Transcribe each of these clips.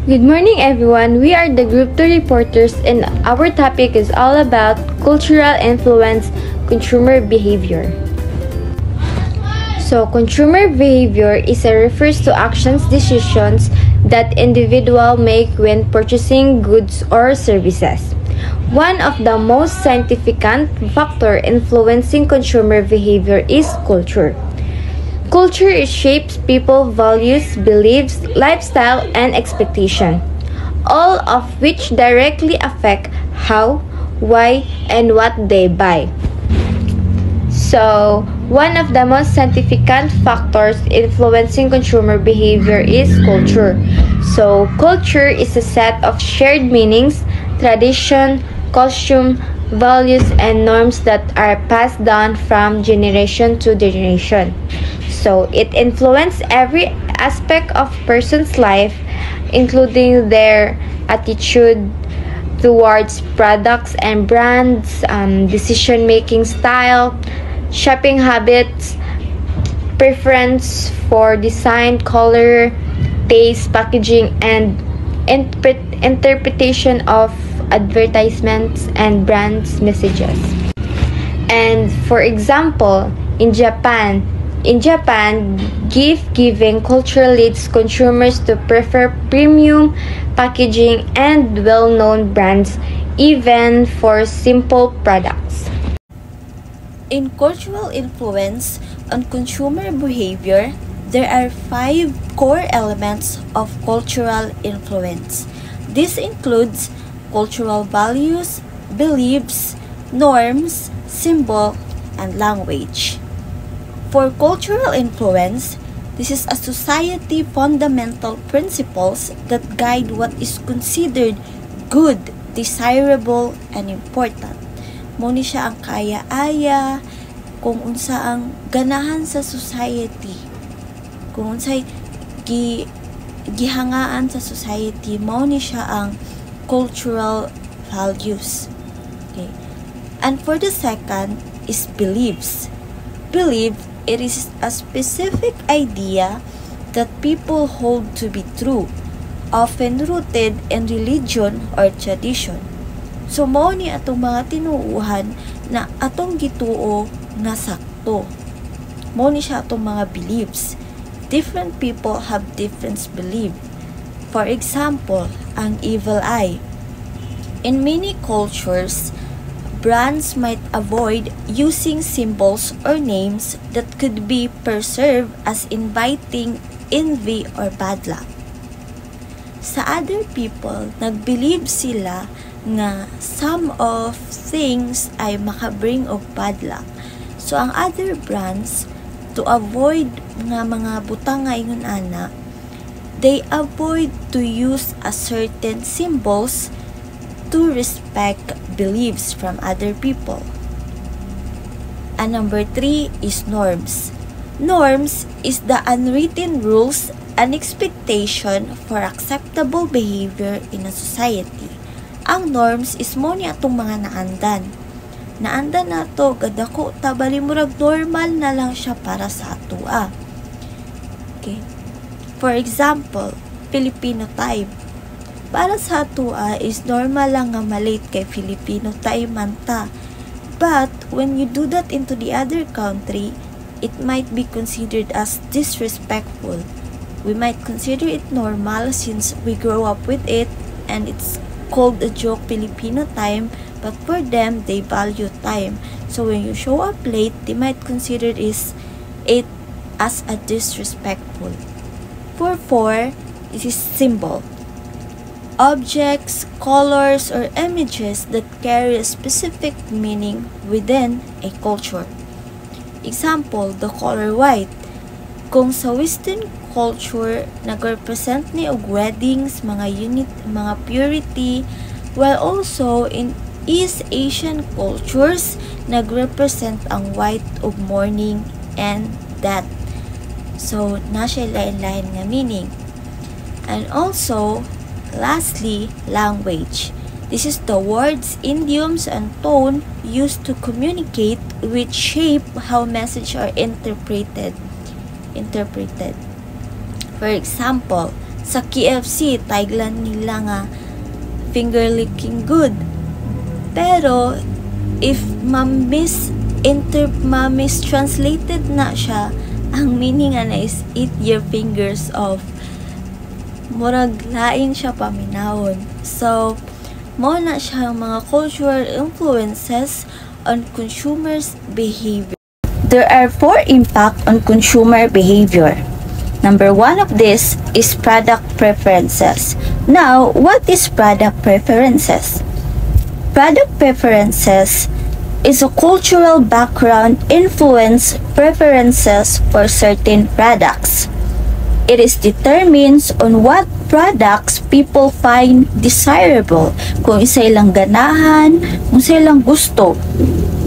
Good morning, everyone. We are the Group 2 reporters, and our topic is all about cultural influence, consumer behavior. So, consumer behavior refers to actions, decisions that individuals make when purchasing goods or services. One of the most significant factors influencing consumer behavior is culture. Culture shapes people's values, beliefs, lifestyle, and expectation, all of which directly affect how, why, and what they buy. So, one of the most significant factors influencing consumer behavior is culture. So, culture is a set of shared meanings, tradition, costume, values, and norms that are passed down from generation to generation. So, it influences every aspect of person's life, including their attitude towards products and brands, decision-making style, shopping habits, preference for design, color, taste, packaging, and interpretation of advertisements and brands' messages. And for example, in Japan, gift-giving culture leads consumers to prefer premium packaging and well-known brands even for simple products. In cultural influence on consumer behavior, there are 5 core elements of cultural influence. This includes cultural values, beliefs, norms, symbol, and language. For cultural influence, this is a society fundamental principles that guide what is considered good, desirable, and important. Muni siya ang kaya-aya, kung unsa ang ganahan sa society, kung unsay gihangaan sa society, muni siya ang cultural values. Okay. And for the second is beliefs. Belief, it is a specific idea that people hold to be true, often rooted in religion or tradition. So, mao ni atong mga tinuuhan na atong gituo nga sakto. Mao ni siya atong mga beliefs. Different people have different belief. For example, ang evil eye. In many cultures, brands might avoid using symbols or names that could be perceived as inviting envy or bad luck. Sa other people, nag-believe sila nga some of things ay makabring of bad luck. So, ang other brands, to avoid nga mga butang nga ingon ana, they avoid to use a certain symbols to respect beliefs from other people. And number 3 is norms. Norms is the unwritten rules and expectation for acceptable behavior in a society. Ang norms is mo ni atong mga naandan. Naandan nato, gadako, tabali murag normal na lang siya para sa atua. Okay. For example, Filipino time. Para sa atua is normal lang nga malate kay Filipino time man ta. But when you do that into the other country, it might be considered as disrespectful. We might consider it normal since we grow up with it and it's called a joke Filipino time, but for them, they value time. So when you show up late, they might consider it as a disrespectful. For 4, this is symbol. Objects, colors, or images that carry a specific meaning within a culture. Example, the color white. Kung sa Western culture, nag-represent ni og weddings, mga unit, mga purity, while also in East Asian cultures, nag-represent ang white og mourning and death. So, nasa lain-lain nga meaning. And also, lastly, language. This is the words, idioms, and tone used to communicate which shape how messages are interpreted. For example, sa KFC taglan nila nga finger licking good. Pero if mistranslated na siya, ang meaning na is eat your fingers off. Murag lain siya paminawon. So mo na siya mga cultural influences on consumers' behavior. There are 4 impacts on consumer behavior. Number 1 of this is product preferences. Now, what is product preferences? Product preferences is a cultural background influence preferences for certain products. It is determines on what products people find desirable, kung isa ilang ganahan, kung isa ilang gusto.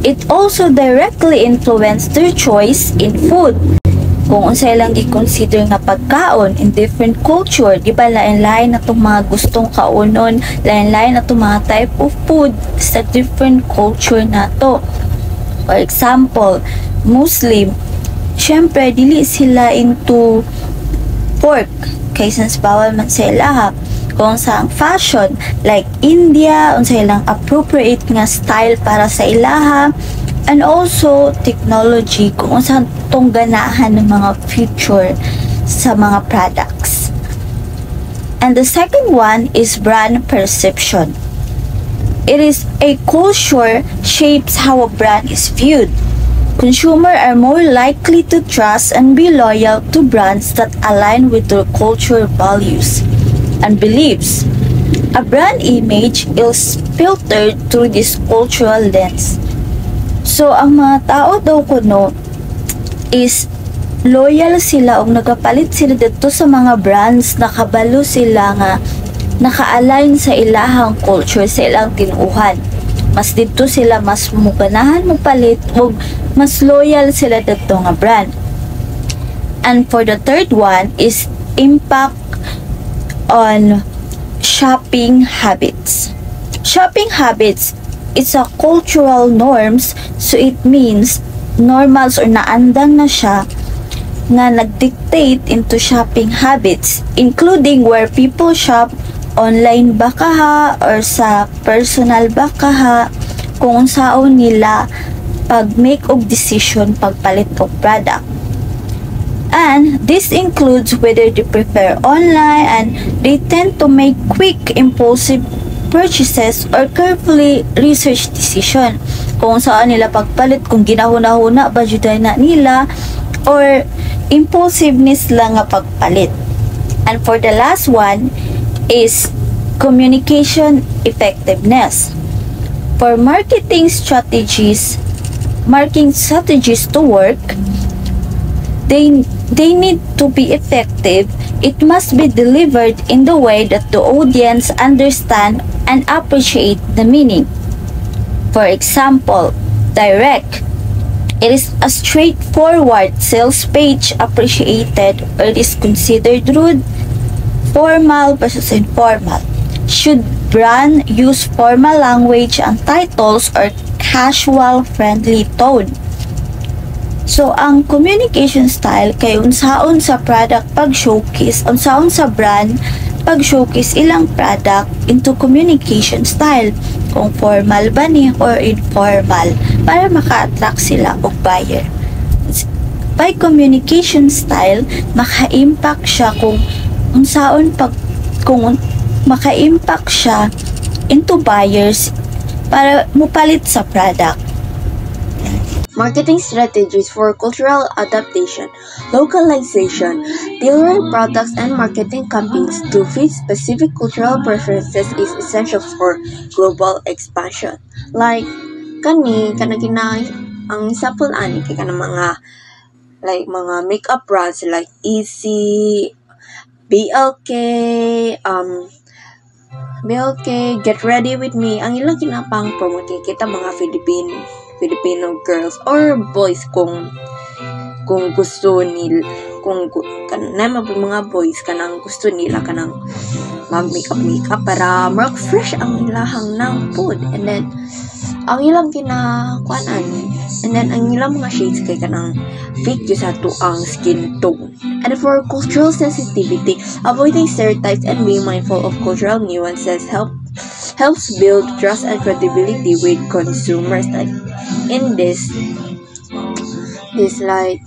It also directly influences their choice in food. Kung unsa lang gi-consider nga pagkaon in different culture, di ba lain-lain na itong mga gustong kaunon, lain-lain na itong mga type of food sa different culture na to. For example, Muslim, syempre dili sila into pork, kaysa bawal man sa ilaha. Kung sa fashion, like India, unsa ilang appropriate nga style para sa ilaha, and also technology kung saan itong ganahan ng mga future sa mga products. And the second one is brand perception. It is a culture shapes how a brand is viewed. Consumers are more likely to trust and be loyal to brands that align with their cultural values and beliefs. A brand image is filtered through this cultural lens. So, ang mga tao daw kuno is loyal sila o nagapalit sila dito sa mga brands na kabalo sila nga naka-align sa ilahang culture, sa ilang tinuhan. Mas dito sila mas muganahan mapalit o mas loyal sila dito nga brand. And for the third one is impact on shopping habits. Shopping habits is a cultural norms, so it means normals or naandang na siya nga nagdictate into shopping habits, including where people shop, online ba kaha or sa personal ba kaha, kung saan nila pag make of decision pagpalit of product. And this includes whether they prefer online and they tend to make quick impulsive purchases or carefully researched decision, kung saan nila pagpalit, kung ginahuna-huna ba juday na nila or impulsiveness lang nga pagpalit. And for the last one is communication effectiveness. For marketing strategies to work, they need to be effective. It must be delivered in the way that the audience understand and appreciate the meaning. For example, direct. It is a straightforward sales page appreciated or it is considered rude. Formal versus informal. Should brand use formal language and titles or casual friendly tone? So, ang communication style kay unsaon sa product pag-showcase, unsaon sa brand pag-showcase ilang product into communication style, kung formal ba ni or informal, para maka-attract sila og buyer. By communication style, maka-impact siya kung maka-impact siya into buyers para mupalit sa product. Marketing strategies for cultural adaptation, localization, tailoring products and marketing campaigns to fit specific cultural preferences is essential for global expansion. Like, ang example ani kay kanang mga makeup brands like Easy, BLK, Get Ready With Me, ang ilang kinapang promote kita mga Filipino girls or boys kung gusto nila, kung mga boys kanang gusto nila kanang mag-makeup para fresh ang ilahang ng food. And then ang ilang kinakuanan And then ang ilang mga shades kay kanang fit jud sa ato ang skin tone. And for cultural sensitivity, avoiding stereotypes and being mindful of cultural nuances helps build trust and credibility with consumers. Like in this like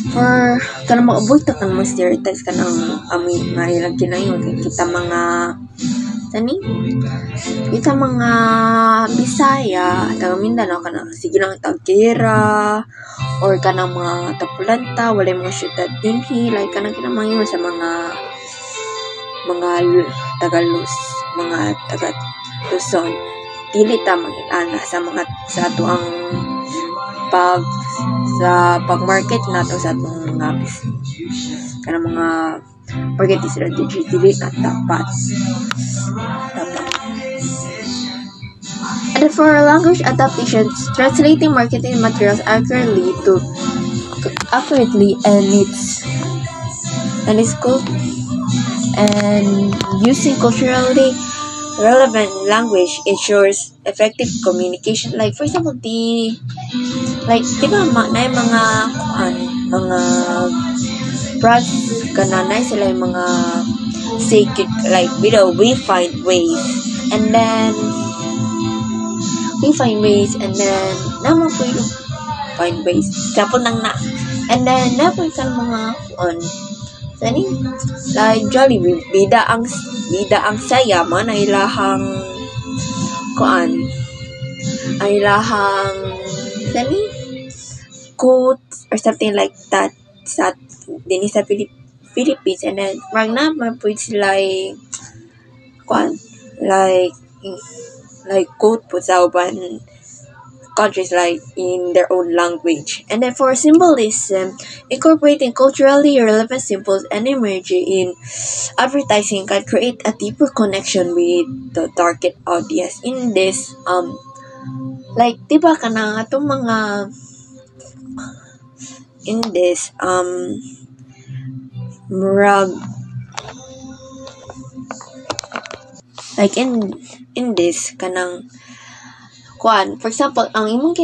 for kanang mag-avoid ta kanang mga stereotypes kanang amin nga ilang kinayon kita mga kita mga Bisaya taga Mindanao kanang sige lang tagkira or kanang mga tapulanta walay mga syudad dinhi like kanang kinamayon sa mga Tagalus mga taga Luzon dili ta mangilana sa mga sa ato ang pag-market nato sa atong mga kanang mga marketing strategy dili na dapat. And for language adaptations, translating marketing materials accurately and using culturally relevant language ensures effective communication. Like for example, di ba na yung mga brands kananay sila yung mga sacred like we find ways and then naman po yung find ways kapon nang na and then naman ka mga like Jollibee bida ang saya man ay lahang quote or something like that sa din sa Philippines and then marag na po sila like quote po sa uban countries like in their own language. And then for symbolism, incorporating culturally relevant symbols and imagery in advertising can create a deeper connection with the target audience. In this like diba kanang atong mga in this murag like in this kanang for example ang imong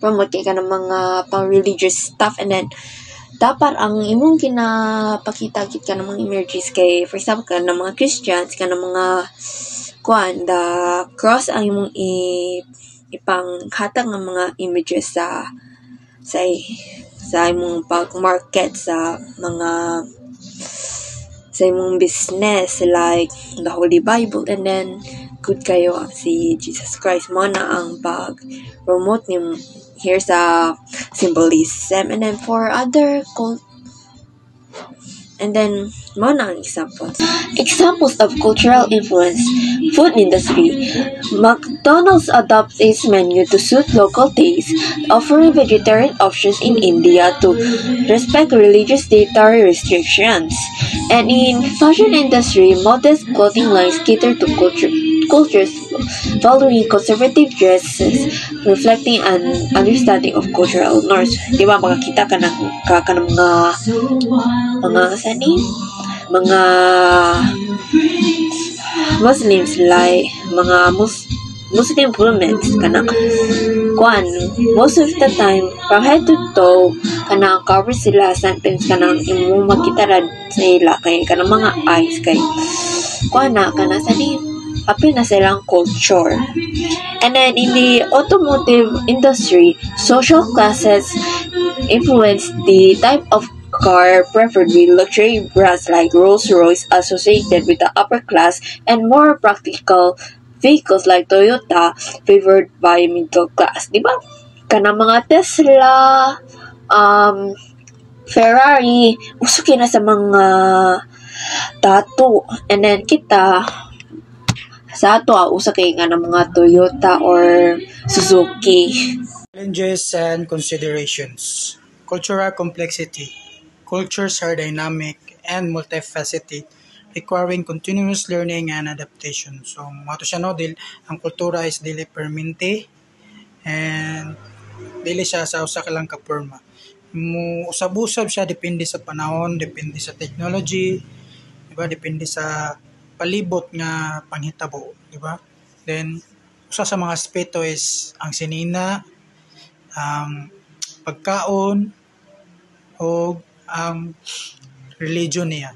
promote kay kanang mga pang religious stuff and then dapat ang imong pakita gid kanang mga images kay for example kanang mga Christians kanang mga the cross ang imong ipanghatag ng mga images sa imong pag-market sa imong business like the Holy Bible and then good kayo si Jesus Christ mo na ang pag-promote ni here sa symbolism and then for other and then mo na ang examples of cultural influence. Food industry. McDonald's adopts its menu to suit local tastes, offering vegetarian options in India to respect religious dietary restrictions. And in fashion industry, modest clothing lines cater to cultures following conservative dresses, reflecting an understanding of cultural norms. Di ba makakita ka ng mga Muslims like mga Muslim women kanang most of the time from head to toe kanang cover sila sometimes kanang imo makita ra sila kay kanang mga eyes kay apil na silang culture. And then in the automotive industry, social classes influence the type of car preferred, with luxury brands like Rolls-Royce associated with the upper class and more practical vehicles like Toyota favored by middle class. Diba? Kanang mga Tesla, Ferrari, usukin na sa mga tattoo. And then kita, sa ato, usa kay nga ng mga Toyota or Suzuki. Challenges and considerations. Cultural complexity. Cultures are dynamic and multifaceted, requiring continuous learning and adaptation. So, mato siya no, ang kultura is dili permanente and dili siya sa usa ka lang ka porma. Usab-usab siya depende sa panahon, depende sa technology, diba? Depende sa palibot nga panghitabo, diba? Then usa sa mga aspeto is ang sinina, ang pagkaon o ang religion niya,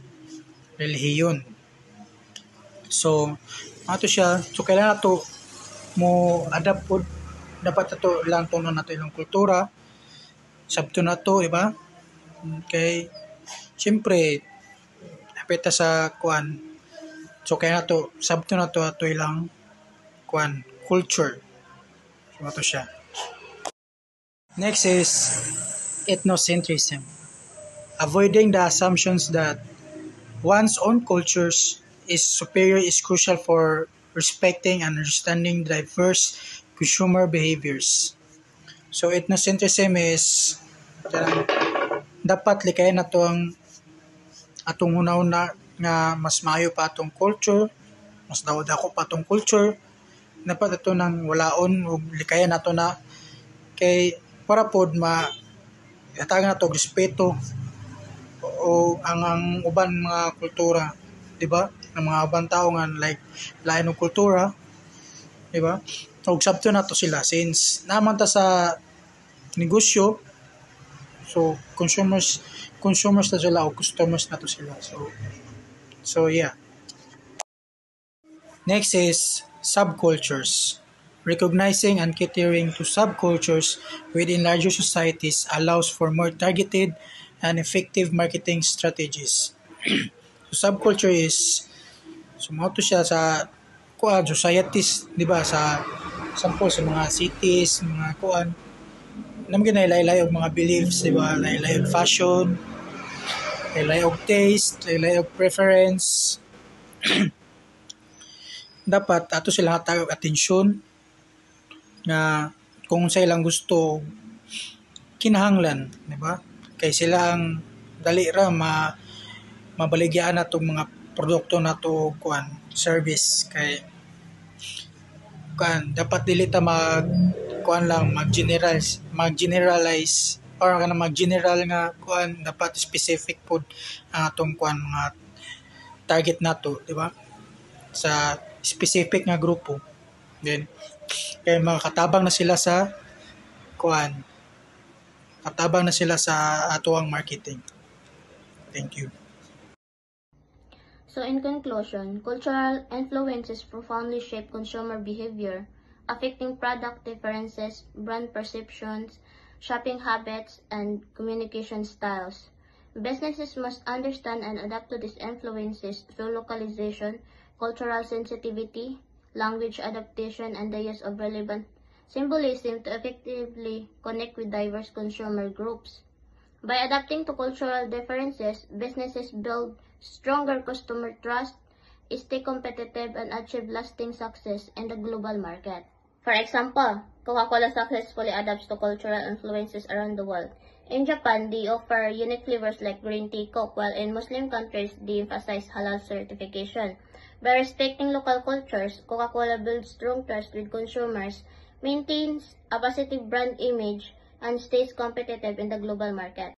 relihiyon. So, ato siya, so kailangan nato mo adapt po, dapat ato lang tunan nato ilang kultura, sabto na to, di ba? Okay, siyempre, napita sa kuan, so kaya nato, sabto na to ato ilang kuan, culture. So, ato siya. Next is ethnocentrism. Avoiding the assumptions that one's own cultures is superior is crucial for respecting and understanding diverse consumer behaviors. So ethnocentrism is dapat likayan na to ang atong una-una nga mas maayo pa atong culture, mas dako pa atong culture. Dapat ato nang walaon ug likayan nato na kay para pod hatagan nato og respeto o ang uban mga kultura, di ba? Ng mga uban tao nga like lain ng kultura, di ba? Og sabto na to sila since naman ta sa negosyo, so consumers na sila o customers na to sila. So yeah. Next is subcultures. Recognizing and catering to subcultures within larger societies allows for more targeted and effective marketing strategies. So subculture is sumato siya sa kuan societies, di ba? Sa sample sa mga cities, mga kuan naman laylay og mga beliefs, di ba? Laylay og fashion, laylay og taste, laylay og preference. Dapat ato sila hatag og atensyon na kung sa ilang gusto kinahanglan, di ba? Kay sila ang dali ra mabaligyan natong mga produkto nato kuan service kay kuan dapat dili ta kuan lang mag-generalize or kana mag-general nga kuan, dapat specific pod ang atong kuan mga target nato, di ba? Sa specific nga grupo. Then kaya makatabang na sila sa kuan. Katabang na sila sa atuang marketing. Thank you. So in conclusion, cultural influences profoundly shape consumer behavior, affecting product preferences, brand perceptions, shopping habits, and communication styles. Businesses must understand and adapt to these influences through localization, cultural sensitivity, language adaptation, and the use of relevant symbolism to effectively connect with diverse consumer groups. By adapting to cultural differences, businesses build stronger customer trust, stay competitive, and achieve lasting success in the global market. For example, Coca-Cola successfully adapts to cultural influences around the world. In Japan, they offer unique flavors like green tea, Coke, while in Muslim countries, they emphasize halal certification. By respecting local cultures, Coca-Cola builds strong trust with consumers, maintains a positive brand image, and stays competitive in the global market.